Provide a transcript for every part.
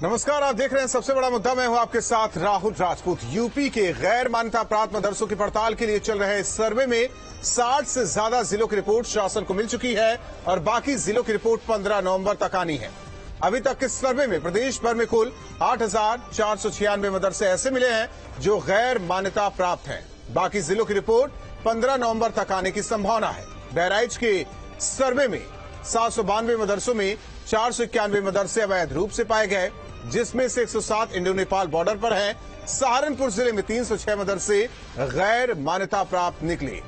नमस्कार, आप देख रहे हैं सबसे बड़ा मुद्दा। मैं हूं आपके साथ राहुल राजपूत। यूपी के गैर मान्यता प्राप्त मदरसों की पड़ताल के लिए चल रहे इस सर्वे में 60 से ज्यादा जिलों की रिपोर्ट शासन को मिल चुकी है और बाकी जिलों की रिपोर्ट 15 नवंबर तक आनी है। अभी तक के सर्वे में प्रदेश भर में कुल 8,496 मदरसे ऐसे मिले हैं जो गैर मान्यता प्राप्त हैं। बाकी जिलों की रिपोर्ट 15 नवंबर तक आने की संभावना है। बहराइच के सर्वे में 792 मदरसों में 491 मदरसे अवैध रूप से पाए गए, जिसमें से 107 इंडो नेपाल बॉर्डर पर हैं। सहारनपुर जिले में 306 मदरसे गैर मान्यता प्राप्त निकले,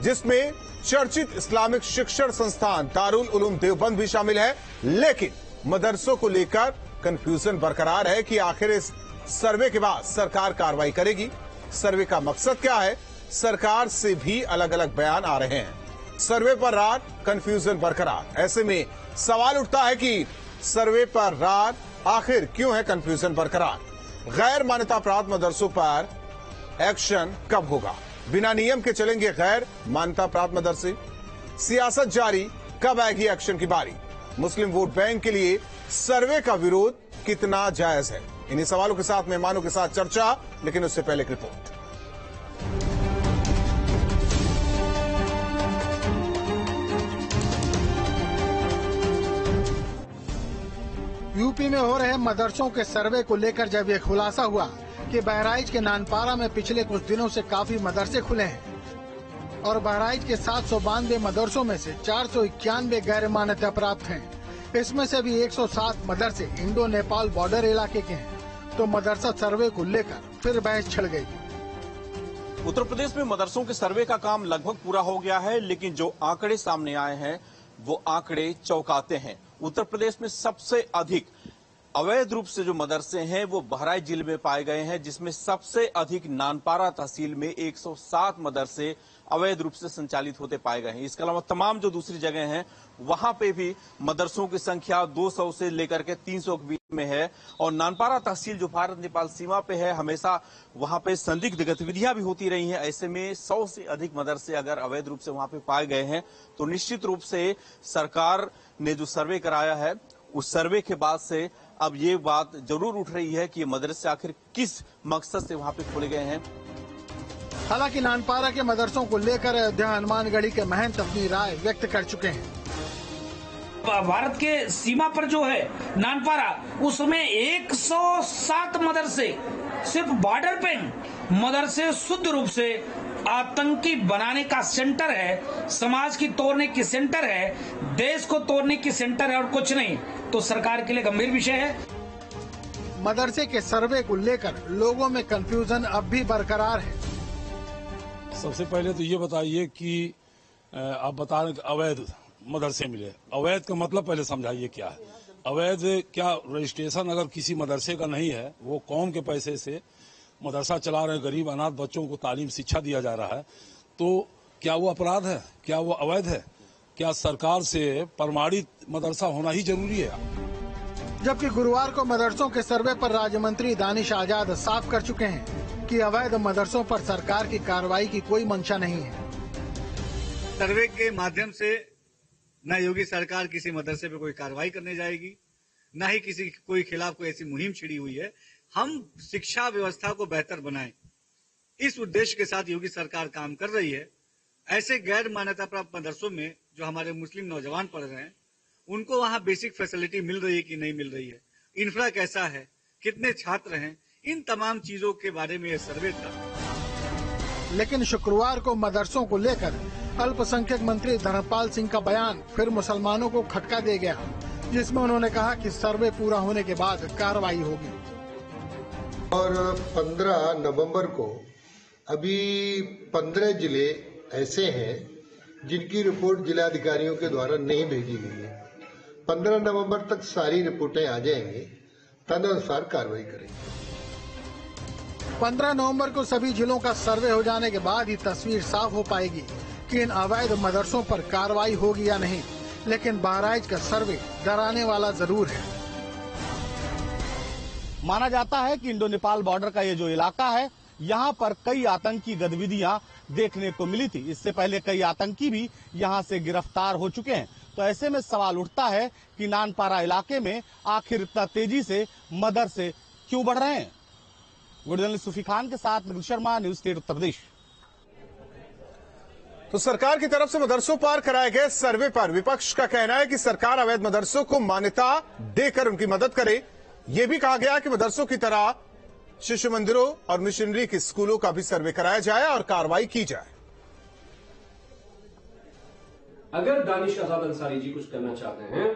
जिसमें चर्चित इस्लामिक शिक्षण संस्थान दारुल उलूम देवबंद भी शामिल है। लेकिन मदरसों को लेकर कंफ्यूजन बरकरार है कि आखिर इस सर्वे के बाद सरकार कार्रवाई करेगी। सर्वे का मकसद क्या है, सरकार से भी अलग अलग बयान आ रहे हैं। सर्वे पर रार, कंफ्यूजन बरकरार। ऐसे में सवाल उठता है कि सर्वे पर रार, आखिर क्यों है कंफ्यूजन बरकरार? गैर मान्यता प्राप्त मदरसों पर एक्शन कब होगा? बिना नियम के चलेंगे गैर मान्यता प्राप्त मदरसे? सियासत जारी, कब आएगी एक्शन की बारी? मुस्लिम वोट बैंक के लिए सर्वे का विरोध कितना जायज है? इन्हीं सवालों के साथ मेहमानों के साथ चर्चा, लेकिन उससे पहले एक रिपोर्ट। यूपी में हो रहे मदरसों के सर्वे को लेकर जब ये खुलासा हुआ कि बहराइच के नानपारा में पिछले कुछ दिनों से काफी मदरसे खुले हैं और बहराइच के 792 मदरसों में से 491 गैर मान्यता प्राप्त हैं, इसमें से भी 107 मदरसे इंडो नेपाल बॉर्डर इलाके के हैं, तो मदरसा सर्वे को लेकर फिर बहस छिड़ गई। उत्तर प्रदेश में मदरसों के सर्वे का काम लगभग पूरा हो गया है, लेकिन जो आंकड़े सामने आए हैं वो आंकड़े चौंकाते हैं। उत्तर प्रदेश में सबसे अधिक अवैध रूप से जो मदरसे हैं वो बहराइच जिले में पाए गए हैं, जिसमें सबसे अधिक नानपारा तहसील में 107 मदरसे अवैध रूप से संचालित होते पाए गए हैं। इसके अलावा तमाम जो दूसरी जगह हैं वहां पे भी मदरसों की संख्या 200 से लेकर के 300 के बीच में है। और नानपारा तहसील जो भारत नेपाल सीमा पे है, हमेशा वहां पे संदिग्ध गतिविधियां भी होती रही हैं। ऐसे में 100 से अधिक मदरसे अगर अवैध रूप से वहां पे पाए गए हैं तो निश्चित रूप से सरकार ने जो सर्वे कराया है उस सर्वे के बाद से अब ये बात जरूर उठ रही है कि ये मदरसे आखिर किस मकसद से वहां पे खोले गए हैं। हालांकि नानपारा के मदरसों को लेकर अयोध्या हनुमानगढ़ी के महंत अपनी राय व्यक्त कर चुके हैं। भारत के सीमा पर जो है नानपारा, उसमें 107 मदरसे सिर्फ बॉर्डर पे मदरसे शुद्ध रूप से आतंकी बनाने का सेंटर है, समाज की तोड़ने की सेंटर है, देश को तोड़ने की सेंटर है और कुछ नहीं। तो सरकार के लिए गंभीर विषय है। मदरसे के सर्वे को लेकर लोगों में कंफ्यूजन अब भी बरकरार है। सबसे पहले तो ये बताइए कि आप बता रहे अवैध मदरसे मिले, अवैध का मतलब पहले समझाइए क्या है? अवैध क्या रजिस्ट्रेशन अगर किसी मदरसे का नहीं है, वो कौम के पैसे से मदरसा चला रहे गरीब अनाथ बच्चों को तालीम शिक्षा दिया जा रहा है, तो क्या वो अपराध है? क्या वो अवैध है? क्या सरकार से प्रमाणित मदरसा होना ही जरूरी है? जबकि गुरुवार को मदरसों के सर्वे पर राज्य मंत्री दानिश आजाद साफ कर चुके हैं कि अवैध मदरसों पर सरकार की कार्रवाई की कोई मंशा नहीं है। सर्वे के माध्यम से न योगी सरकार किसी मदरसे पे कोई कार्रवाई करने जाएगी, न ही किसी कोई खिलाफ कोई ऐसी मुहिम छिड़ी हुई है। हम शिक्षा व्यवस्था को बेहतर बनाएं, इस उद्देश्य के साथ योगी सरकार काम कर रही है। ऐसे गैर मान्यता प्राप्त मदरसों में जो हमारे मुस्लिम नौजवान पढ़ रहे हैं, उनको वहाँ बेसिक फैसिलिटी मिल रही है कि नहीं मिल रही है, इंफ्रा कैसा है, कितने छात्र हैं, इन तमाम चीजों के बारे में यह सर्वे था। लेकिन शुक्रवार को मदरसों को लेकर अल्पसंख्यक मंत्री धर्मपाल सिंह का बयान फिर मुसलमानों को खटका दे गया, जिसमें उन्होंने कहा कि सर्वे पूरा होने के बाद कार्रवाई होगी। और 15 नवंबर को अभी 15 जिले ऐसे हैं जिनकी रिपोर्ट जिलाधिकारियों के द्वारा नहीं भेजी गई है। 15 नवंबर तक सारी रिपोर्टें आ जाएंगी, तदनुसार कार्रवाई करेंगे। 15 नवंबर को सभी जिलों का सर्वे हो जाने के बाद ही तस्वीर साफ हो पाएगी कि इन अवैध मदरसों पर कार्रवाई होगी या नहीं। लेकिन बहराइच का सर्वे डराने वाला जरूर है। माना जाता है कि इंडो नेपाल बॉर्डर का ये जो इलाका है, यहाँ पर कई आतंकी गतिविधियां देखने को मिली थी। इससे पहले कई आतंकी भी यहाँ से गिरफ्तार हो चुके हैं। तो तो ऐसे में सवाल उठता है कि नानपारा इलाके में आखिर इतना तेजी से मदरसे क्यों बढ़ रहे हैं। जर्नलिस्ट सूफी खान के साथ निखिल शर्मा, न्यूज स्टेट उत्तर प्रदेश। तो सरकार की तरफ से मदरसों पर कराए गए सर्वे पर विपक्ष का कहना है कि सरकार अवैध मदरसों को मान्यता देकर उनकी मदद करे। यह भी कहा गया कि मदरसों की तरह शिशु मंदिरों और मिशनरी के स्कूलों का भी सर्वे कराया जाए और कार्रवाई की जाए। अगर दानिश आजाद अंसारी जी कुछ करना चाहते हैं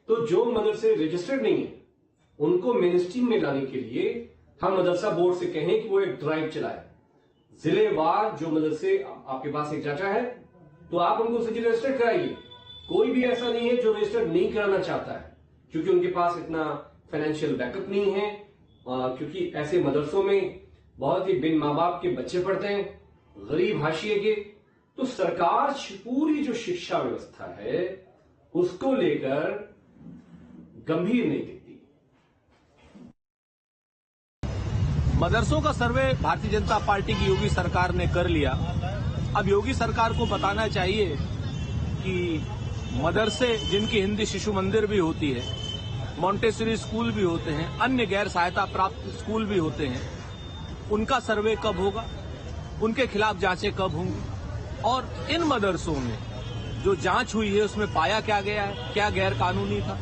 तो जो मदरसे रजिस्टर्ड नहीं है उनको मेनस्ट्रीम में लाने के लिए हम मदरसा बोर्ड से कहें कि वो एक ड्राइव चलाए। जिलेवार जो मदरसे आपके पास एक चाचा है तो आप उनको रजिस्टर्ड कराइए। कोई भी ऐसा नहीं है जो रजिस्टर्ड नहीं कराना चाहता है, क्योंकि उनके पास इतना फाइनेंशियल बैकअप नहीं है, क्योंकि ऐसे मदरसों में बहुत ही बिन माँ बाप के बच्चे पढ़ते हैं, गरीब हाशिए के। तो सरकार पूरी जो शिक्षा व्यवस्था है उसको लेकर गंभीर नहीं दिखती। मदरसों का सर्वे भारतीय जनता पार्टी की योगी सरकार ने कर लिया। अब योगी सरकार को बताना चाहिए कि मदरसे जिनकी हिंदी शिशु मंदिर भी होती है, मॉन्टेसरी स्कूल भी होते हैं, अन्य गैर सहायता प्राप्त स्कूल भी होते हैं, उनका सर्वे कब होगा, उनके खिलाफ जांचें कब होंगी और इन मदरसों में जो जांच हुई है उसमें पाया क्या गया है, क्या गैर कानूनी था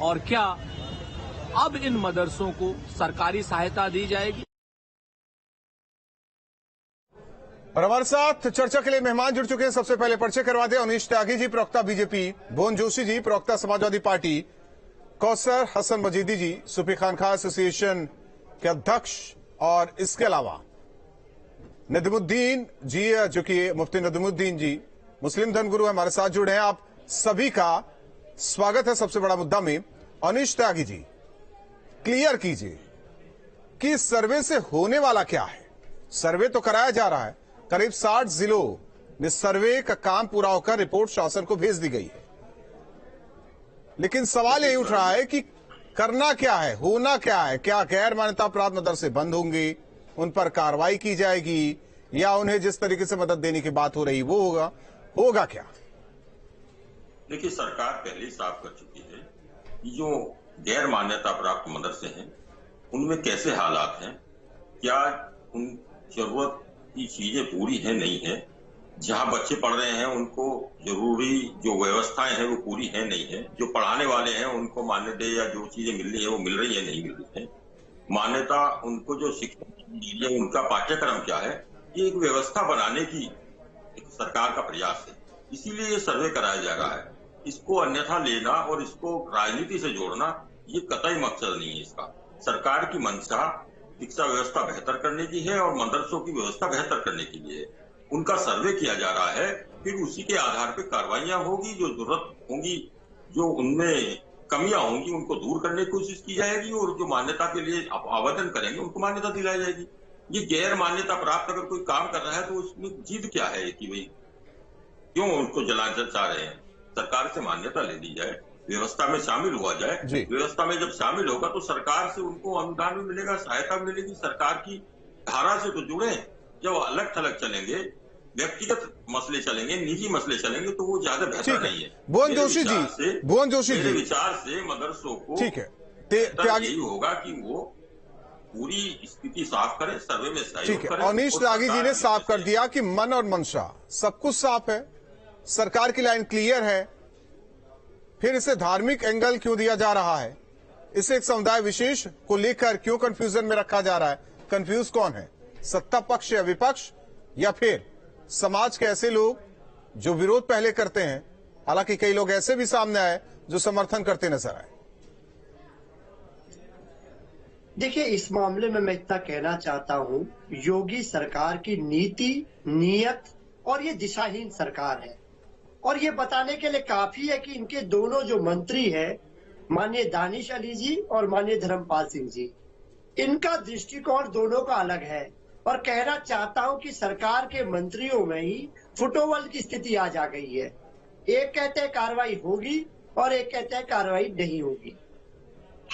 और क्या अब इन मदरसों को सरकारी सहायता दी जाएगी। और हमारे साथ चर्चा के लिए मेहमान जुड़ चुके हैं। सबसे पहले परिचय करवा दें अनीश त्यागी जी, प्रवक्ता बीजेपी, भुवन जोशी जी, प्रवक्ता समाजवादी पार्टी, कौसर हसन मजीदी जी, सूफी खानखा एसोसिएशन के अध्यक्ष, और इसके अलावा नदीमुद्दीन जी जो कि मुफ्ती नदीमुद्दीन जी मुस्लिम धर्मगुरु हमारे साथ जुड़े हैं। आप सभी का स्वागत है। सबसे बड़ा मुद्दा में अनीश त्यागी जी क्लियर कीजिए कि सर्वे से होने वाला क्या है। सर्वे तो कराया जा रहा है, करीब 60 जिलों में सर्वे का काम पूरा होकर रिपोर्ट शासन को भेज दी गई है, लेकिन सवाल यही उठ रहा है कि करना क्या है, होना क्या है। क्या गैर मान्यता प्राप्त मदरसे बंद होंगे, उन पर कार्रवाई की जाएगी, या उन्हें जिस तरीके से मदद देने की बात हो रही वो होगा क्या? देखिए, सरकार पहले ही साफ कर चुकी है कि जो गैर मान्यता प्राप्त मदरसे हैं उनमें कैसे हालात हैं, क्या उन जरूरत की चीजें पूरी है नहीं है, जहां बच्चे पढ़ रहे हैं उनको जरूरी जो व्यवस्थाएं हैं वो पूरी है नहीं है, जो पढ़ाने वाले हैं उनको मान्यता या जो चीजें मिल रही है वो मिल रही है नहीं मिल रही है, मान्यता उनको जो शिक्षा मिल रही है उनका पाठ्यक्रम क्या है, ये एक व्यवस्था बनाने की एक सरकार का प्रयास है। इसीलिए ये सर्वे कराया जा रहा है। इसको अन्यथा लेना और इसको राजनीति से जोड़ना ये कतई मकसद नहीं है इसका। सरकार की मंशा शिक्षा व्यवस्था बेहतर करने की है और मदरसों की व्यवस्था बेहतर करने के लिए उनका सर्वे किया जा रहा है। फिर उसी के आधार पर कार्रवाइयां होगी, जो जरूरत होंगी, जो उनमें कमियां होंगी उनको दूर करने की कोशिश की जाएगी और जो मान्यता के लिए आवेदन करेंगे उनको मान्यता दिलाई जाएगी। ये गैर मान्यता प्राप्त अगर कोई काम कर रहा है तो उसमें जिद क्या है कि भाई क्यों उसको जलाना चाह रहे हैं? सरकार से मान्यता ले ली जाए, व्यवस्था में शामिल हुआ जाए। व्यवस्था में जब शामिल होगा तो सरकार से उनको अनुदान भी मिलेगा, सहायता भी मिलेगी। सरकार की धारा से तो जुड़े। जब अलग थलग चलेंगे, व्यक्तिगत मसले चलेंगे, निजी मसले चलेंगे तो वो ज्यादा बेहतर नहीं है। भुवन जोशी जी, मेरे विचार से मदरसों को ठीक है यही होगा कि वो पूरी स्थिति साफ करें, सर्वे में सहयोग करें। अनीश त्यागी जी ने साफ कर दिया कि मन और मंशा सब कुछ साफ है, सरकार की लाइन क्लियर है, फिर इसे धार्मिक एंगल क्यों दिया जा रहा है, इसे एक समुदाय विशेष को लेकर क्यों कंफ्यूजन में रखा जा रहा है? कंफ्यूज कौन है, सत्ता पक्ष या विपक्ष, या फिर समाज के ऐसे लोग जो विरोध पहले करते हैं? हालांकि कई लोग ऐसे भी सामने आए जो समर्थन करते नजर आए। देखिए, इस मामले में मैं इतना कहना चाहता हूं, योगी सरकार की नीति, नीयत और ये दिशाहीन सरकार है। और ये बताने के लिए काफी है कि इनके दोनों जो मंत्री हैं, माननीय दानिश अली जी और माननीय धर्मपाल सिंह जी, इनका दृष्टिकोण दोनों का अलग है। और कहना चाहता हूं कि सरकार के मंत्रियों में ही फुटबॉल की स्थिति आ जा गई है। एक कहते हैं कार्रवाई होगी और एक कहते हैं कार्रवाई नहीं होगी।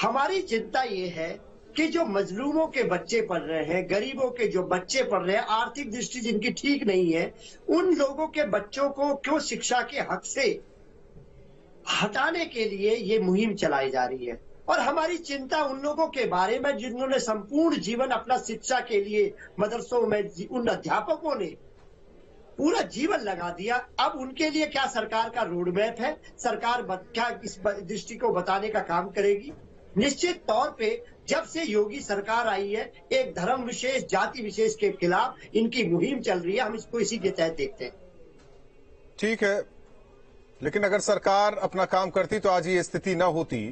हमारी चिंता ये है कि जो मजलूमों के बच्चे पढ़ रहे हैं, गरीबों के जो बच्चे पढ़ रहे हैं, आर्थिक दृष्टि जिनकी ठीक नहीं है, उन लोगों के बच्चों को क्यों शिक्षा के हक से हटाने के लिए ये मुहिम चलाई जा रही है। और हमारी चिंता उन लोगों के बारे में जिन्होंने संपूर्ण जीवन अपना शिक्षा के लिए मदरसों में, उन अध्यापकों ने पूरा जीवन लगा दिया। अब उनके लिए क्या सरकार का रोड मैप है? सरकार क्या इस दृष्टि को बताने का काम करेगी? निश्चित तौर पे जब से योगी सरकार आई है, एक धर्म विशेष, जाति विशेष के खिलाफ इनकी मुहिम चल रही है। हम इसको इसी के तहत देखते हैं। ठीक है, लेकिन अगर सरकार अपना काम करती तो आज ये स्थिति न होती।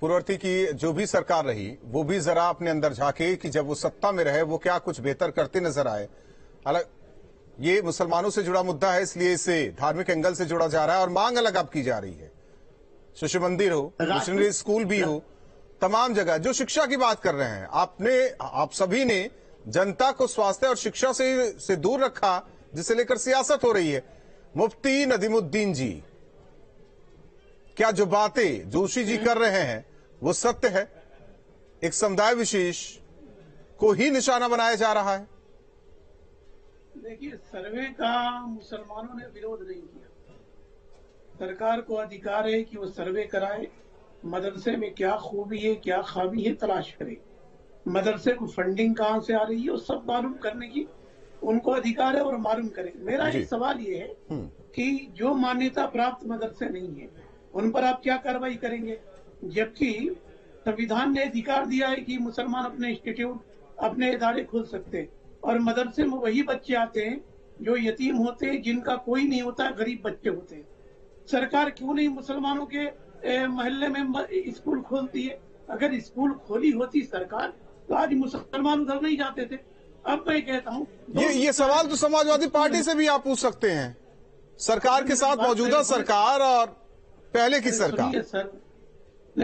पूर्ववर्ती की जो भी सरकार रही वो भी जरा अपने अंदर झांके कि जब वो सत्ता में रहे वो क्या कुछ बेहतर करते नजर आए। हालांकि ये मुसलमानों से जुड़ा मुद्दा है, इसलिए इसे धार्मिक एंगल से जोड़ा जा रहा है और मांग अलग अब की जा रही है। शिशु मंदिर हो, मिशनरी स्कूल भी हो, तमाम जगह जो शिक्षा की बात कर रहे हैं, आप सभी ने जनता को स्वास्थ्य और शिक्षा से दूर रखा, जिसे लेकर सियासत हो रही है। मुफ्ती नदीमुद्दीन जी, क्या जो बातें जोशी जी कर रहे हैं वो सत्य है? एक समुदाय विशेष को ही निशाना बनाया जा रहा है। देखिए, सर्वे का मुसलमानों ने विरोध नहीं किया। सरकार को अधिकार है कि वो सर्वे कराए, मदरसे में क्या खूबी है, क्या खामी है, तलाश करे। मदरसे को फंडिंग कहां से आ रही है वो सब मालूम करने की उनको अधिकार है और मालूम करें। मेरा एक सवाल ये है कि जो मान्यता प्राप्त मदरसे नहीं है उन पर आप क्या कार्रवाई करेंगे, जबकि संविधान ने अधिकार दिया है कि मुसलमान अपने इंस्टीट्यूट, अपने इदारे खोल सकते हैं। और मदरसे में वही बच्चे आते हैं जो यतीम होते हैं, जिनका कोई नहीं होता, गरीब बच्चे होते हैं। सरकार क्यों नहीं मुसलमानों के मोहल्ले में स्कूल खोलती है? अगर स्कूल खोली होती सरकार तो आज मुसलमान उधर नहीं जाते थे। अब मैं कहता हूँ ये सवाल तो समाजवादी पार्टी से भी आप पूछ सकते हैं, सरकार के साथ मौजूदा सरकार और पहले की सरकार।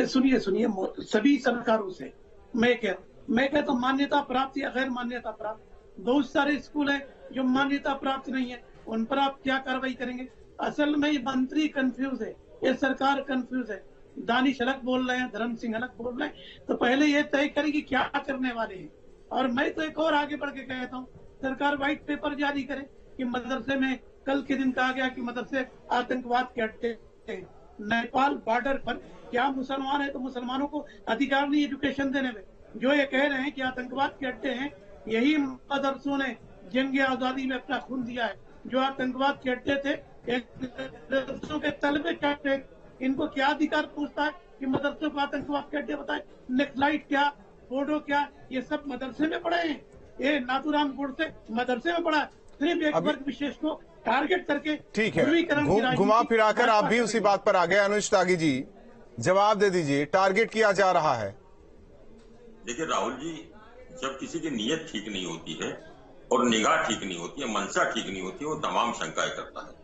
सुनिए सभी सरकारों से मैं कहता हूँ मान्यता प्राप्त या गैर मान्यता प्राप्त, बहुत सारे स्कूल हैं जो मान्यता प्राप्त नहीं है, उन पर आप क्या कार्रवाई करेंगे? असल में ये मंत्री कंफ्यूज है, ये सरकार कंफ्यूज है। दानिश अलग बोल रहे हैं, धर्म सिंह अलग बोल रहे हैं, तो पहले ये तय करेगी क्या करने वाले हैं। और मैं तो एक और आगे बढ़ के कहता हूँ, सरकार व्हाइट पेपर जारी करे कि मदरसे में, कल के दिन कहा गया कि मदरसे आतंकवाद के अड्डे हैं। नेपाल बॉर्डर पर क्या मुसलमान है तो मुसलमानों को अधिकार नहीं एजुकेशन देने में? जो ये कह रहे हैं कि आतंकवाद के अड्डे हैं, यही मदरसों ने जंग आजादी में अपना खून दिया है। जो आतंकवाद के अड्डे थे, मदरसों के तलबे कहते, इनको क्या अधिकार पूछता है कि मदरसों को आतंकवाद के अड्डे बताए? नेक्लाइट क्या, फोटो क्या, ये सब मदरसे में पढ़े हैं। ये नाथूराम गोडसे मदरसे में पढ़ा, सिर्फ एक वर्ग विशेष को टारगेट करके। ठीक है, घुमा फिराकर आप भी उसी बात पर आ गए। अनुज त्यागी जी, जवाब दे दीजिए, टारगेट किया जा रहा है। देखिए राहुल जी, जब किसी की नीयत ठीक नहीं होती है और निगाह ठीक नहीं होती है, मंशा ठीक नहीं होती है, वो तमाम शंकाएं करता है।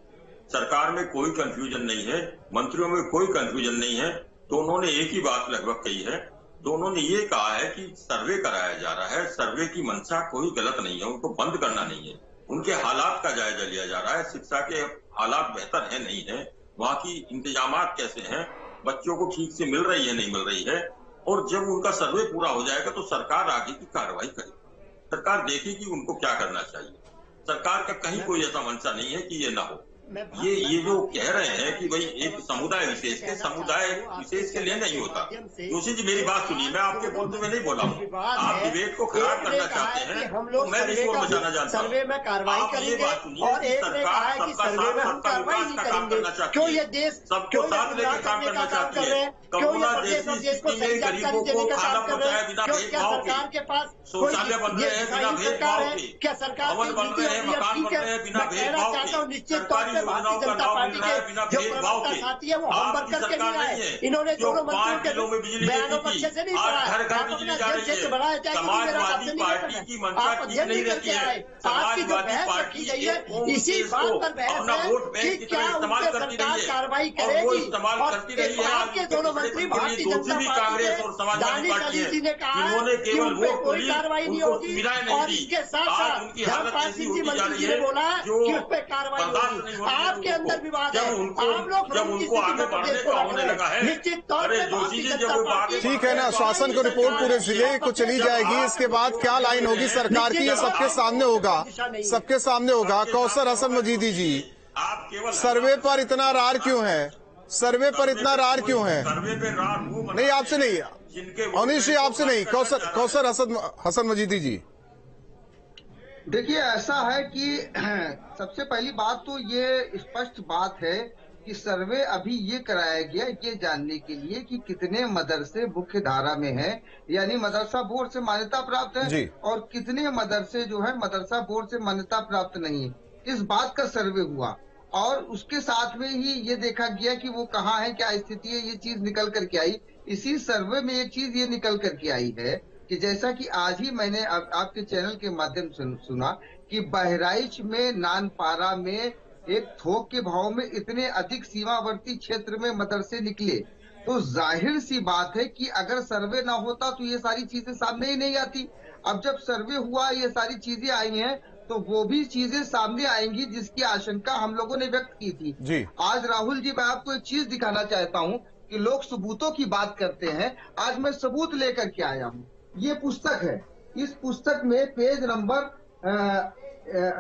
सरकार में कोई कंफ्यूजन नहीं है, मंत्रियों में कोई कंफ्यूजन नहीं है। दोनों ने एक ही बात लगभग कही है। दोनों ने ये कहा है कि सर्वे कराया जा रहा है, सर्वे की मंशा कोई गलत नहीं है, उनको बंद करना नहीं है। उनके हालात का जायजा लिया जा रहा है, शिक्षा के हालात बेहतर है नहीं है, वहाँ की इंतजामात कैसे हैं, बच्चों को ठीक से मिल रही है नहीं मिल रही है। और जब उनका सर्वे पूरा हो जाएगा तो सरकार आगे की कार्रवाई करेगी, सरकार देखेगी उनको क्या करना चाहिए। सरकार का कहीं कोई ऐसा मंशा नहीं है कि ये ना हो। ये जो कह रहे हैं कि भाई एक समुदाय विशेष के लिए नहीं होता। जोशी जी मेरी बात सुनिए, मैं आपके बोलते हुए नहीं बोला हूँ, आप डिबेट को खराब करना चाहते हैं तो मैं भी शोर मचाना चाहता हूँ। आप ये बात सुनिए कि सरकार सबका साथ सबका विकास का काम करना चाहती है, सबको साथ लेकर काम करना चाहती है। करोना जैसी स्थिति में गरीबों को खाना पहुंचाया बिना भेदभाव के, शौचालय बन रहे हैं बिना भेदभाव के, भवन बन रहे हैं, मकान बन रहे हैं बिना भेदभाव के, सरकारी योजनाओं का लाभ मिल रहा है बिना भेदभाव के। आपकी सरकार नहीं है जो 5 किलो में बिजली देती थी, आज घर घर बिजली जा रही है। समाजवादी पार्टी की मंशा ठीक नहीं रहती है। समाजवादी पार्टी इसी बात पर अपना वोट बैंक की तरह इस्तेमाल करती रही है और वो इस्तेमाल करती रही है। आज दोनों मंत्री भारतीय जनता पार्टी, कांग्रेस और समाजवादी पार्टी है, जिन्होंने केवल वोट को ली, उनको सुविधाएं नहीं दी। आज उनकी हालत ऐसी होती जा रही है जो बर्दाश्त नहीं आपके अंदर विवाद है, आप लोग जब उनको आगे बढ़ने का होने लगा है, निश्चित तौर पर जो चीजें जब वो आगे ठीक है ना, शासन को रिपोर्ट पूरे जिले को चली जाएगी। इसके बाद क्या लाइन होगी सरकार की, ये सबके सामने होगा, सबके सामने होगा। कौसर हसन मजीदी जी, आप केवल सर्वे पर इतना रार क्यों है? सर्वे पर इतना रार क्यों है? सर्वे पे रार नहीं, आपसे नहीं, अनिश जी आपसे नहीं, कौसर हसन मजीदी जी। देखिए, ऐसा है कि सबसे पहली बात तो ये स्पष्ट बात है कि सर्वे अभी ये कराया गया ये जानने के लिए कि कितने मदरसे मुख्य धारा में हैं, यानी मदरसा बोर्ड से मान्यता प्राप्त है, और कितने मदरसे जो है मदरसा बोर्ड से मान्यता प्राप्त नहीं है। इस बात का सर्वे हुआ और उसके साथ में ही ये देखा गया कि वो कहाँ है, क्या स्थिति है, ये चीज निकल करके आई। इसी सर्वे में एक चीज ये निकल करके आई है कि जैसा कि आज ही मैंने आपके चैनल के माध्यम से सुना कि बहराइच में नानपारा में एक थोक के भाव में इतने अधिक सीमावर्ती क्षेत्र में मदरसे निकले, तो जाहिर सी बात है कि अगर सर्वे ना होता तो ये सारी चीजें सामने ही नहीं आती। अब जब सर्वे हुआ, ये सारी चीजें आई हैं, तो वो भी चीजें सामने आएंगी जिसकी आशंका हम लोगों ने व्यक्त की थी जी। आज राहुल जी, मैं आपको एक चीज दिखाना चाहता हूँ कि लोग सबूतों की बात करते हैं। आज मैं सबूत लेकर के आया हूँ। ये पुस्तक है, इस पुस्तक में पेज नंबर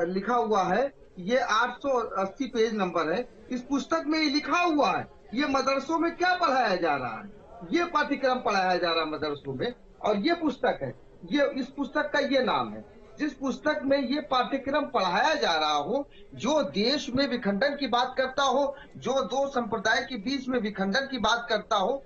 लिखा हुआ है, ये 880 पेज नंबर है। इस पुस्तक में ये लिखा हुआ है ये मदरसों में क्या पढ़ाया जा रहा है, ये पाठ्यक्रम पढ़ाया जा रहा है मदरसों में, और ये पुस्तक है, ये इस पुस्तक का ये नाम है। जिस पुस्तक में ये पाठ्यक्रम पढ़ाया जा रहा हो, जो देश में विखंडन की बात करता हो, जो दो संप्रदाय के बीच में विखंडन की बात करता हो,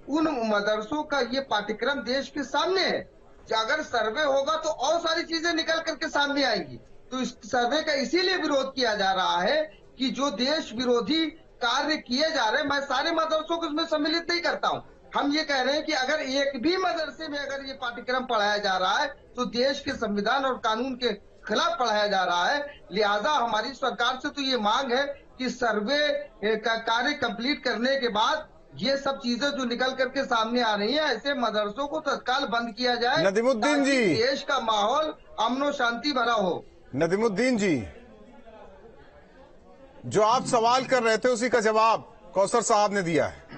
उन मदरसों का ये पाठ्यक्रम देश के सामने है। अगर सर्वे होगा तो और सारी चीजें निकल करके सामने आएंगी। तो इस सर्वे का इसीलिए विरोध किया जा रहा है कि जो देश विरोधी कार्य किए जा रहे हैं, मैं सारे मदरसों को इसमें सम्मिलित नहीं करता हूँ। हम ये कह रहे हैं कि अगर एक भी मदरसे में अगर ये पाठ्यक्रम पढ़ाया जा रहा है तो देश के संविधान और कानून के खिलाफ पढ़ाया जा रहा है। लिहाजा हमारी सरकार से तो ये मांग है कि सर्वे का कार्य कंप्लीट करने के बाद ये सब चीजें जो निकल करके सामने आ रही हैं, ऐसे मदरसों को तत्काल बंद किया जाए, नदीमुद्दीन जी, देश का माहौल अमन शांति भरा हो। नदीमुद्दीन जी, जो आप सवाल कर रहे थे उसी का जवाब कौसर साहब ने दिया है।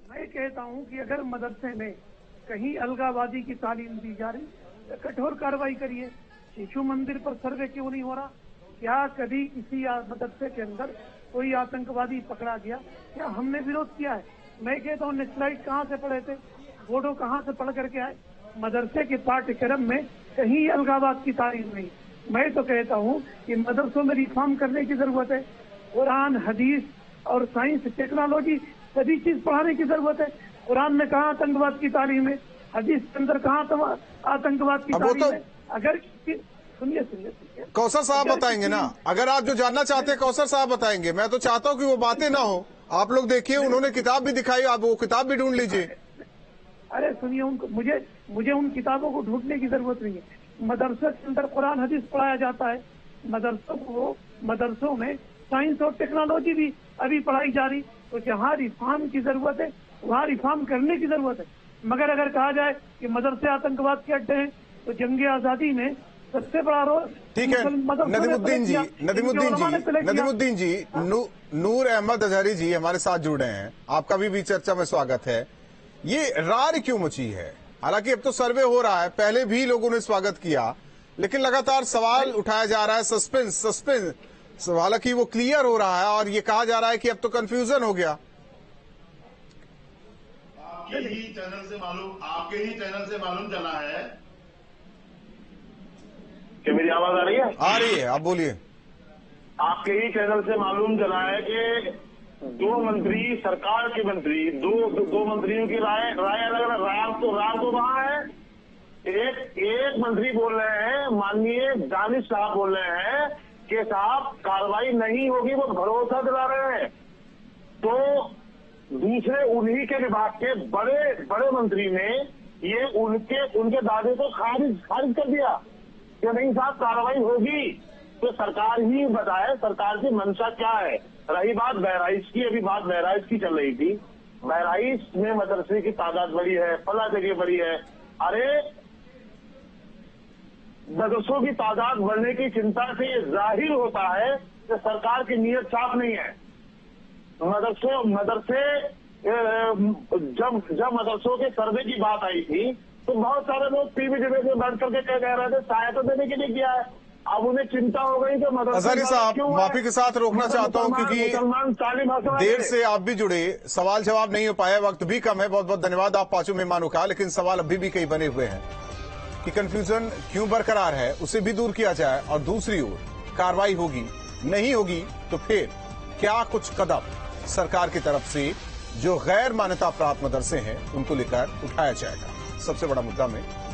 मैं कहता हूं कि अगर मदरसे में कहीं अलगावादी की तालीम दी जा रही तो कठोर कार्रवाई करिए। शिशु मंदिर पर सर्वे क्यों नहीं हो रहा? क्या कभी किसी मदरसे के अंदर कोई आतंकवादी पकड़ा गया? क्या हमने विरोध किया है? मैं कहता हूँ नेशनलाइट कहाँ से पढ़े थे, बोर्डो कहाँ से पढ़ करके आए? मदरसे के पाठ्यक्रम में कहीं अलगावाद की तालीम नहीं। मैं तो कहता हूँ कि मदरसों में रिफॉर्म करने की जरूरत है। कुरान, हदीस और साइंस, टेक्नोलॉजी सभी चीज पढ़ाने की जरूरत है। कुरान में कहाँ आतंकवाद की तालीम है? हदीस के अंदर कहाँ आतंकवाद की तालीम है? अगर सुनिए कौसर साहब बताएंगे ना, अगर आप जो जानना चाहते हैं कौसर साहब बताएंगे। मैं तो चाहता हूँ कि वो बातें ना हो। आप लोग देखिए, उन्होंने किताब भी दिखाई, आप वो किताब भी ढूंढ लीजिए। अरे सुनिए, उनको मुझे उन किताबों को ढूंढने की जरूरत नहीं है। मदरसे के अंदर कुरान हदीस पढ़ाया जाता है। मदरसों में साइंस और टेक्नोलॉजी भी अभी पढ़ाई जा रही। तो जहाँ रिफॉर्म की जरूरत है वहाँ रिफॉर्म करने की जरूरत है। मगर अगर कहा जाए कि मदरसे आतंकवाद के अड्डे हैं तो जंगे आजादी में सबसे बड़ा रोल, ठीक है नदीमुद्दीन जी, नूर अहमद अजहरी जी हमारे साथ जुड़ रहे हैं। आपका भी चर्चा में स्वागत है। ये रार क्यों मची है? हालांकि अब तो सर्वे हो रहा है, पहले भी लोगों ने स्वागत किया, लेकिन लगातार सवाल उठाया जा रहा है, सस्पेंस। हालांकि वो क्लियर हो रहा है और ये कहा जा रहा है कि अब तो कंफ्यूजन हो गया। आपके ही चैनल से मालूम चला है कि मेरी आवाज आ रही है? आ रही है, आप बोलिए। आपके ही चैनल से मालूम चला है कि दो मंत्री, सरकार के मंत्री, दो मंत्रियों की राय अलग, राय तो वहां है। एक मंत्री बोल रहे हैं, माननीय दानिश साहब बोल रहे हैं कि साहब कार्रवाई नहीं होगी, वो भरोसा दिला रहे हैं। तो दूसरे उन्हीं के विभाग के बड़े मंत्री ने ये उनके दावे को खारिज कर दिया कि नहीं साहब कार्रवाई होगी। तो सरकार ही बताए सरकार की मंशा क्या है। रही बात बहराइच की, अभी बात बहराइच की चल रही थी। बहराइच में मदरसे की तादाद बड़ी है, फला जगह बड़ी है। अरे मदरसों की तादाद बढ़ने की चिंता से ये जाहिर होता है कि सरकार की नीयत साफ नहीं है। मदरसे जब मदरसों के सर्वे की बात आई थी तो बहुत सारे लोग टीवी डिबेट में बैठ करके कह रहे थे सहायता देने के लिए किया है। अब उन्हें चिंता हो गई तो अजहरी साहब, माफी के साथ रोकना चाहता हूं क्योंकि देर से आप भी जुड़े, सवाल जवाब नहीं हो पाया, वक्त भी कम है। बहुत बहुत धन्यवाद आप पांचों मेहमानों का। लेकिन सवाल अभी भी कई बने हुए हैं कि कंफ्यूजन क्यों बरकरार है, उसे भी दूर किया जाए। और दूसरी ओर कार्रवाई होगी, नहीं होगी तो फिर क्या कुछ कदम सरकार की तरफ से जो गैर मान्यता प्राप्त मदरसे हैं उनको लेकर उठाया जाएगा। सबसे बड़ा मुद्दा में